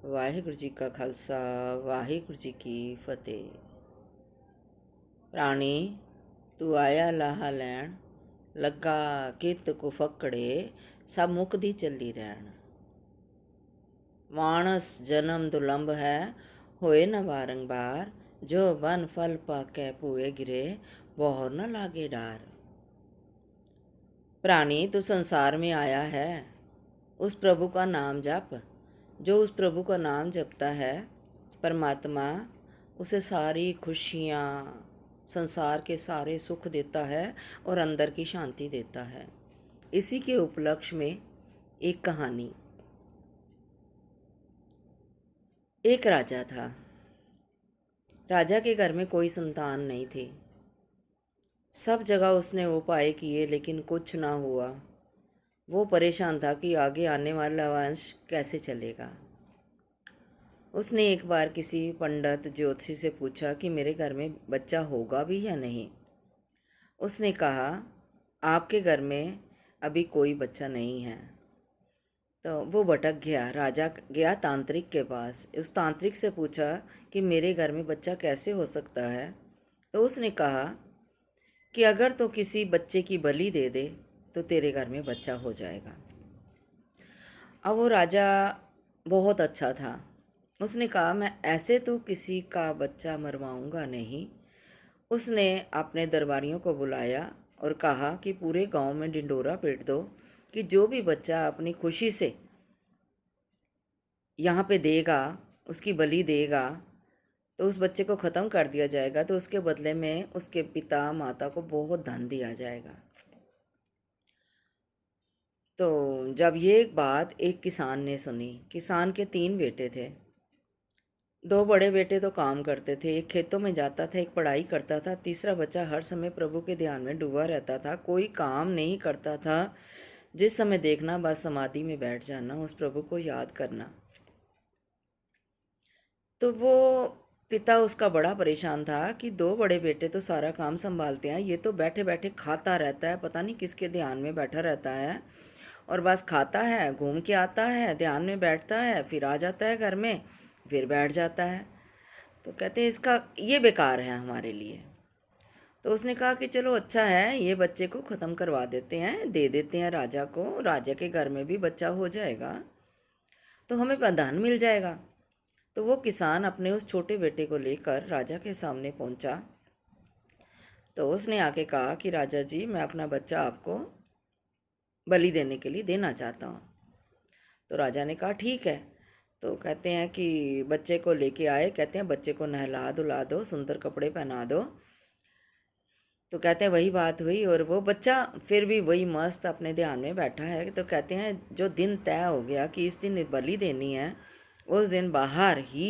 ਵਾਹਿਗੁਰੂ ਜੀ ਕਾ ਖਾਲਸਾ ਵਾਹਿਗੁਰੂ ਜੀ ਕੀ ਫਤਿਹ। ਪ੍ਰਾਣੀ ਤੂੰ ਆਇਆ ਲਾਹਾ ਲੈਣ, ਲੱਗਾ ਕਿਤ ਕੋ ਫਕੜੇ, ਸਭ ਮੁਕਦੀ ਚੱਲੀ ਰਹਿਣ। ਮਾਨਸ ਜਨਮ ਦੁਲੰਭ ਹੈ, ਹੋਏ न बारंबार, जो वन फल पाकै भूए गिरे, बहुर न लागे डार। प्राणी तू संसार में आया है, उस प्रभु का नाम जप। जो उस प्रभु का नाम जपता है, परमात्मा उसे सारी खुशियाँ, संसार के सारे सुख देता है और अंदर की शांति देता है। इसी के उपलक्ष्य में एक कहानी। एक राजा था। राजा के घर में कोई संतान नहीं थी। सब जगह उसने उपाय किए लेकिन कुछ ना हुआ। वो परेशान था कि आगे आने वाला वंश कैसे चलेगा। उसने एक बार किसी पंडित ज्योतिषी से पूछा कि मेरे घर में बच्चा होगा भी या नहीं। उसने कहा, आपके घर में अभी कोई बच्चा नहीं है। तो वो भटक गया। राजा गया तांत्रिक के पास। उस तांत्रिक से पूछा कि मेरे घर में बच्चा कैसे हो सकता है। तो उसने कहा कि अगर तो किसी बच्चे की बलि दे दे तो तेरे घर में बच्चा हो जाएगा। अब वो राजा बहुत अच्छा था। उसने कहा, मैं ऐसे तो किसी का बच्चा मरवाऊंगा नहीं। उसने अपने दरबारियों को बुलाया और कहा कि पूरे गांव में ढिंडोरा पीट दो कि जो भी बच्चा अपनी खुशी से यहाँ पे देगा, उसकी बलि देगा, तो उस बच्चे को ख़त्म कर दिया जाएगा। तो उसके बदले में उसके पिता माता को बहुत धन दिया जाएगा। तो जब ये बात एक किसान ने सुनी, किसान के 3 बेटे थे। 2 बड़े बेटे तो काम करते थे, एक खेतों में जाता था, एक पढ़ाई करता था। तीसरा बच्चा हर समय प्रभु के ध्यान में डूबा रहता था, कोई काम नहीं करता था। जिस समय देखना बस समाधि में बैठ जाना, उस प्रभु को याद करना। तो वो पिता उसका बड़ा परेशान था कि 2 बड़े बेटे तो सारा काम संभालते हैं, ये तो बैठे बैठे खाता रहता है, पता नहीं किसके ध्यान में बैठा रहता है, और बस खाता है, घूम के आता है, ध्यान में बैठता है, फिर आ जाता है घर में, फिर बैठ जाता है। तो कहते हैं इसका ये बेकार है हमारे लिए। तो उसने कहा कि चलो अच्छा है, ये बच्चे को ख़त्म करवा देते हैं, दे देते हैं राजा को, राजा के घर में भी बच्चा हो जाएगा तो हमें धन मिल जाएगा। तो वो किसान अपने उस छोटे बेटे को लेकर राजा के सामने पहुंचा। तो उसने आके कहा कि राजा जी, मैं अपना बच्चा आपको बलि देने के लिए देना चाहता हूँ। तो राजा ने कहा ठीक है। तो कहते हैं कि बच्चे को लेके आए। कहते हैं बच्चे को नहला धुला दो, सुंदर कपड़े पहना दो। तो कहते हैं वही बात हुई और वो बच्चा फिर भी वही मस्त अपने ध्यान में बैठा है। तो कहते हैं जो दिन तय हो गया कि इस दिन बलि देनी है, उस दिन बाहर ही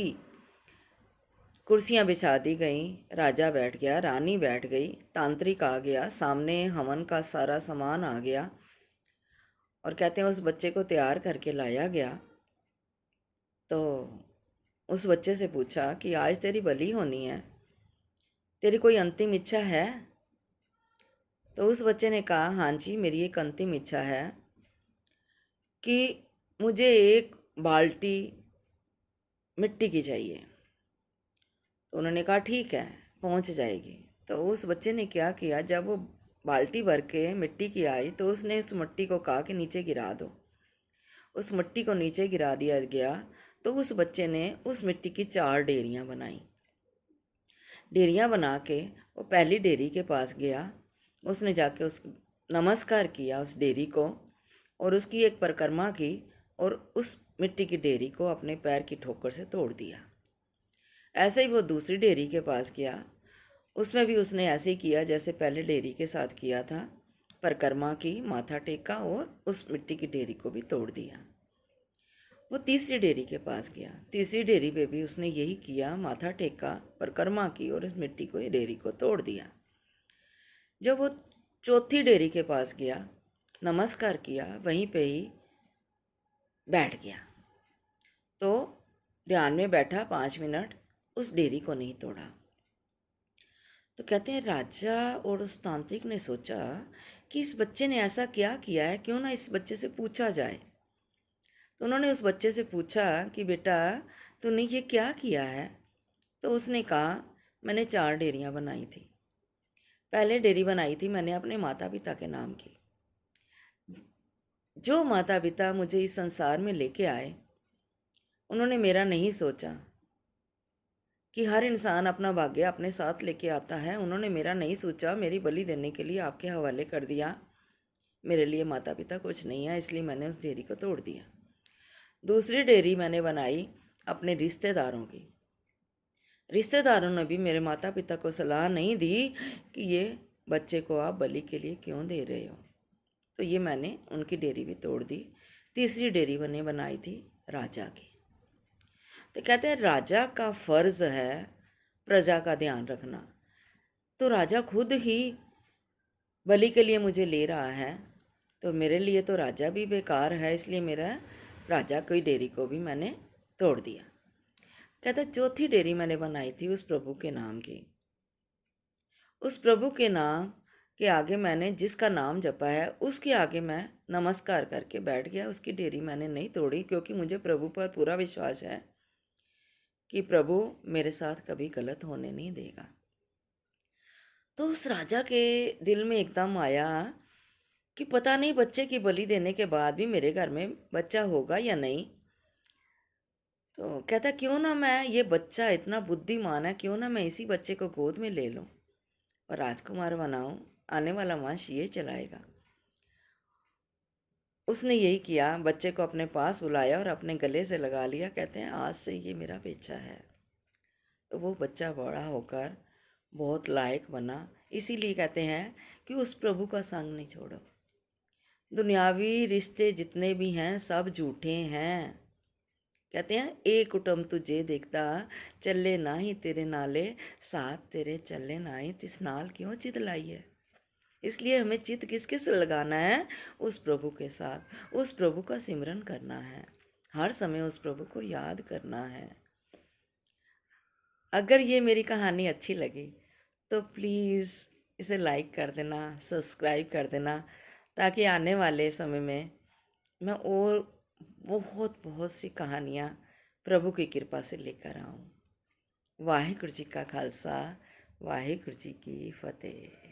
कुर्सियां बिछा दी गई। राजा बैठ गया, रानी बैठ गई, तांत्रिक आ गया, सामने हवन का सारा सामान आ गया। और कहते हैं उस बच्चे को तैयार करके लाया गया। तो उस बच्चे से पूछा कि आज तेरी बलि होनी है, तेरी कोई अंतिम इच्छा है? तो उस बच्चे ने कहा, हाँ जी, मेरी एक अंतिम इच्छा है कि मुझे एक बाल्टी मिट्टी की चाहिए। तो उन्होंने कहा ठीक है, पहुंच जाएगी। तो उस बच्चे ने क्या किया, जब वो बाल्टी भर के मिट्टी की आई तो उसने उस मिट्टी को कहा कि नीचे गिरा दो। उस मिट्टी को नीचे गिरा दिया गया। तो उस बच्चे ने उस मिट्टी की 4 डेरियां बनाई। डेरियां बना के वो पहली डेरी के पास गया। उसने जाके उस नमस्कार किया उस डेरी को और उसकी एक परिक्रमा की और उस मिट्टी की डेरी को अपने पैर की ठोकर से तोड़ दिया। ऐसे ही वो दूसरी डेयरी के पास गया। उसमें भी उसने ऐसे ही किया जैसे पहले डेयरी के साथ किया था, परिक्रमा की, माथा टेका और उस मिट्टी की डेयरी को भी तोड़ दिया। वो तीसरी डेयरी के पास गया। तीसरी डेयरी पे भी उसने यही किया, माथा टेका, परिक्रमा की और उस मिट्टी को डेयरी को तोड़ दिया। जब वो चौथी डेयरी के पास गया, नमस्कार किया, वहीं पे ही बैठ गया। तो ध्यान में बैठा 5 मिनट, उस डेयरी को नहीं तोड़ा। तो कहते हैं राजा और उस तांत्रिक ने सोचा कि इस बच्चे ने ऐसा क्या किया है, क्यों ना इस बच्चे से पूछा जाए। तो उन्होंने उस बच्चे से पूछा कि बेटा तूने ये क्या किया है? तो उसने कहा मैंने 4 डेयरियाँ बनाई थी। पहले डेयरी बनाई थी मैंने अपने माता-पिता के नाम की। जो माता-पिता मुझे इस संसार में लेके आए, उन्होंने मेरा नहीं सोचा कि हर इंसान अपना भाग्य अपने साथ लेके आता है। उन्होंने मेरा नहीं सोचा, मेरी बलि देने के लिए आपके हवाले कर दिया। मेरे लिए माता-पिता कुछ नहीं है, इसलिए मैंने उस डेयरी को तोड़ दिया। दूसरी डेयरी मैंने बनाई अपने रिश्तेदारों की। रिश्तेदारों ने भी मेरे माता पिता को सलाह नहीं दी कि ये बच्चे को आप बलि के लिए क्यों दे रहे हो। तो ये मैंने उनकी डेयरी भी तोड़ दी। तीसरी डेयरी मैंने बनाई थी राजा की। तो कहते हैं राजा का फर्ज है प्रजा का ध्यान रखना। तो राजा खुद ही बलि के लिए मुझे ले रहा है, तो मेरे लिए तो राजा भी बेकार है, इसलिए मेरा राजा की डेयरी को भी मैंने तोड़ दिया। कहता चौथी डेयरी मैंने बनाई थी उस प्रभु के नाम की। उस प्रभु के नाम के आगे मैंने जिसका नाम जपा है उसके आगे मैं नमस्कार करके बैठ गया। उसकी डेयरी मैंने नहीं तोड़ी, क्योंकि मुझे प्रभु पर पूरा विश्वास है कि प्रभु मेरे साथ कभी गलत होने नहीं देगा। तो उस राजा के दिल में एकदम आया कि पता नहीं बच्चे की बलि देने के बाद भी मेरे घर में बच्चा होगा या नहीं। तो कहता क्यों ना मैं, ये बच्चा इतना बुद्धिमान है, क्यों ना मैं इसी बच्चे को गोद में ले लूं और राजकुमार बनाऊं, आने वाला वंश ये चलाएगा। उसने यही किया, बच्चे को अपने पास बुलाया और अपने गले से लगा लिया। कहते हैं आज से ये मेरा बेटा है। तो वो बच्चा बड़ा होकर बहुत लायक बना। इसीलिए कहते हैं कि उस प्रभु का संग नहीं छोड़ो। दुनियावी रिश्ते जितने भी हैं सब झूठे हैं। कहते हैं एक कुटुंब तुझे देखता, चले ना ही तेरे नाले, साथ तेरे चले ना ही तिस नाल क्यों चित लाई है। इसलिए हमें चित किसके से लगाना है? उस प्रभु के साथ। उस प्रभु का सिमरन करना है, हर समय उस प्रभु को याद करना है। अगर ये मेरी कहानी अच्छी लगी तो प्लीज़ इसे लाइक कर देना, सब्सक्राइब कर देना, ताकि आने वाले समय में मैं और बहुत बहुत सी कहानियाँ प्रभु की कृपा से लेकर आऊँ। वाहिगुरु जी का खालसा, वाहिगुरु जी की फतेह।